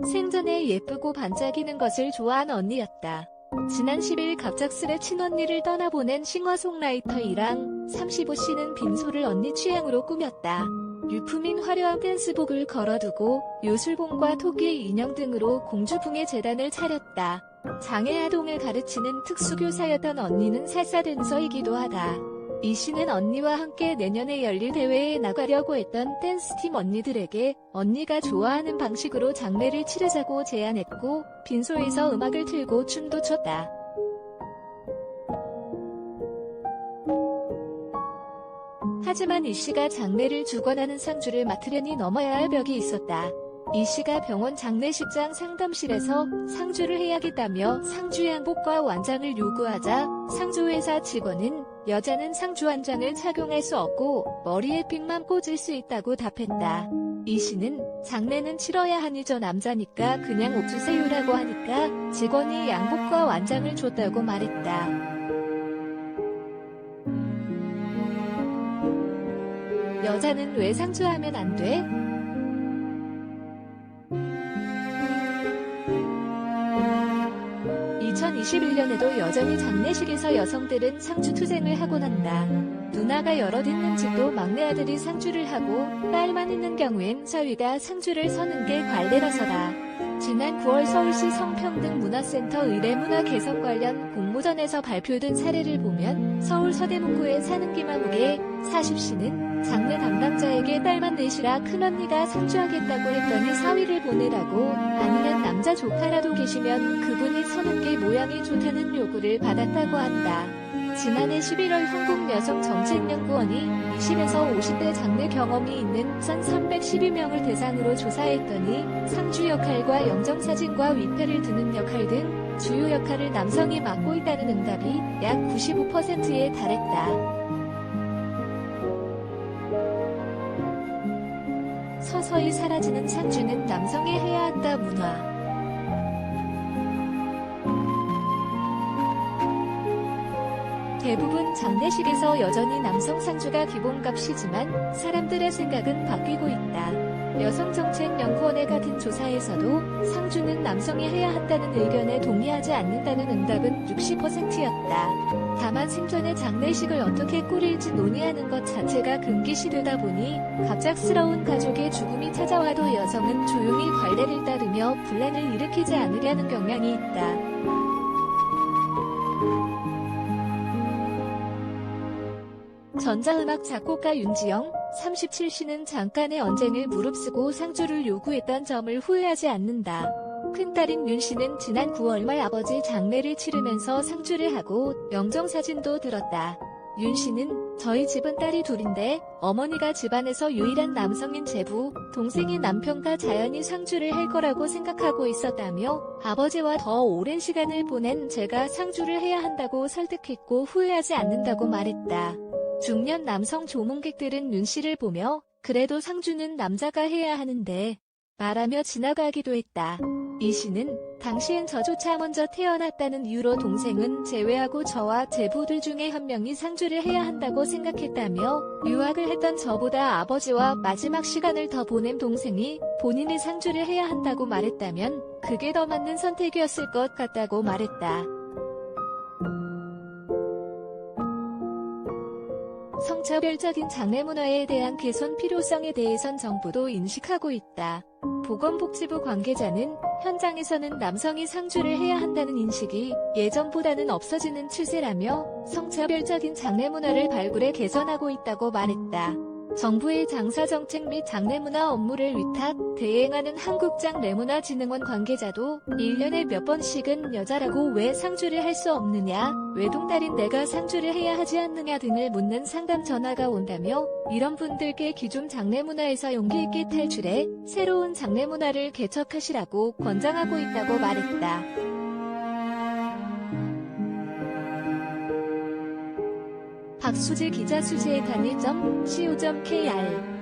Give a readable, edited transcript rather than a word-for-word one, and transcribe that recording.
생전에 예쁘고 반짝이는 것을 좋아한 언니였다. 지난 10일 갑작스레 친언니를 떠나보낸 싱어송라이터 이랑 35씨는 빈소를 언니 취향으로 꾸몄다. 유품인 화려한 댄스복을 걸어두고 요술봉과 토끼 인형 등으로 공주풍의 재단을 차렸다. 장애아동을 가르치는 특수교사였던 언니는 살사 댄서이기도 하다. 이 씨는 언니와 함께 내년에 열릴 대회에 나가려고 했던 댄스팀 언니들에게 언니가 좋아하는 방식으로 장례를 치르자고 제안했고 빈소에서 음악을 틀고 춤도 췄다. 하지만 이 씨가 장례를 주관하는 상주를 맡으려니 넘어야 할 벽이 있었다. 이 씨가 병원 장례식장 상담실에서 상주를 해야겠다며 상주 양복과 완장을 요구하자 상주회사 직원은 여자는 상주 완장을 착용할 수 없고 머리에 핀만 꽂을 수 있다고 답했다. 이 씨는 장례는 치러야 하니 저 남자니까 그냥 옷 주세요라고 하니까 직원이 양복과 완장을 줬다고 말했다. 여자는 왜 상주하면 안 돼? 2021년에도 여전히 장례식에서 여성들은 상주 투쟁을 하곤 한다. 누나가 여럿 있는 집도 막내 아들이 상주를 하고 딸만 있는 경우엔 사위가 상주를 서는 게 관례라서다. 지난 9월 서울시 성평등문화센터 의례문화 개선 관련 공모전에서 발표된 사례를 보면 서울 서대문구에 사는 김아무개 40씨는 장례 담당자에게 딸만 넷이라 큰언니가 상주하겠다고 했더니 사위를 보내라고 아니면 남자 조카라도 계시면 그분이 서는 게 모양이 좋다는 요구를 받았다고 한다. 지난해 11월 한국여성정책연구원이 20에서 50대 장례 경험이 있는 1,312명을 대상으로 조사했더니 상주 역할과 영정사진과 위패를 드는 역할 등 주요 역할을 남성이 맡고 있다는 응답이 약 95%에 달했다. 서서히 사라지는 상주는 남성이 해야 한다 문화. 대부분 장례식에서 여전히 남성 상주가 기본값이지만 사람들의 생각은 바뀌고 있다. 여성정책연구원의 같은 조사에서도 상주는 남성이 해야 한다는 의견에 동의하지 않는다는 응답은 60%였다. 다만 생전에 장례식을 어떻게 꾸릴지 논의하는 것 자체가 금기시되다 보니 갑작스러운 가족의 죽음이 찾아와도 여성은 조용히 관례를 따르며 분란을 일으키지 않으려는 경향이 있다. 전자음악 작곡가 윤지영, 37씨는 잠깐의 언쟁을 무릅쓰고 상주를 요구했던 점을 후회하지 않는다. 큰딸인 윤씨는 지난 9월 말 아버지 장례를 치르면서 상주를 하고 영정사진도 들었다. 윤씨는 저희 집은 딸이 둘인데 어머니가 집안에서 유일한 남성인 제부, 동생이 남편과 자연히 상주를 할 거라고 생각하고 있었다며 아버지와 더 오랜 시간을 보낸 제가 상주를 해야 한다고 설득했고 후회하지 않는다고 말했다. 중년 남성 조문객들은 윤씨를 보며 그래도 상주는 남자가 해야 하는데 말하며 지나가기도 했다. 이 씨는 당시엔 저조차 먼저 태어났다는 이유로 동생은 제외하고 저와 제부들 중에 한 명이 상주를 해야 한다고 생각했다며 유학을 했던 저보다 아버지와 마지막 시간을 더 보낸 동생이 본인이 상주를 해야 한다고 말했다면 그게 더 맞는 선택이었을 것 같다고 말했다. 성차별적인 장례 문화에 대한 개선 필요성에 대해선 정부도 인식하고 있다. 보건복지부 관계자는 현장에서는 남성이 상주를 해야 한다는 인식이 예전보다는 없어지는 추세라며 성차별적인 장례 문화를 발굴해 개선하고 있다고 말했다. 정부의 장사정책 및 장례문화 업무를 위탁, 대행하는 한국장례문화진흥원 관계자도 1년에 몇 번씩은 여자라고 왜 상주를 할 수 없느냐, 외동딸인 내가 상주를 해야 하지 않느냐 등을 묻는 상담 전화가 온다며 이런 분들께 기존 장례문화에서 용기 있게 탈출해 새로운 장례문화를 개척하시라고 권장하고 있다고 말했다. 박수지 기자 수지의 단일.co.kr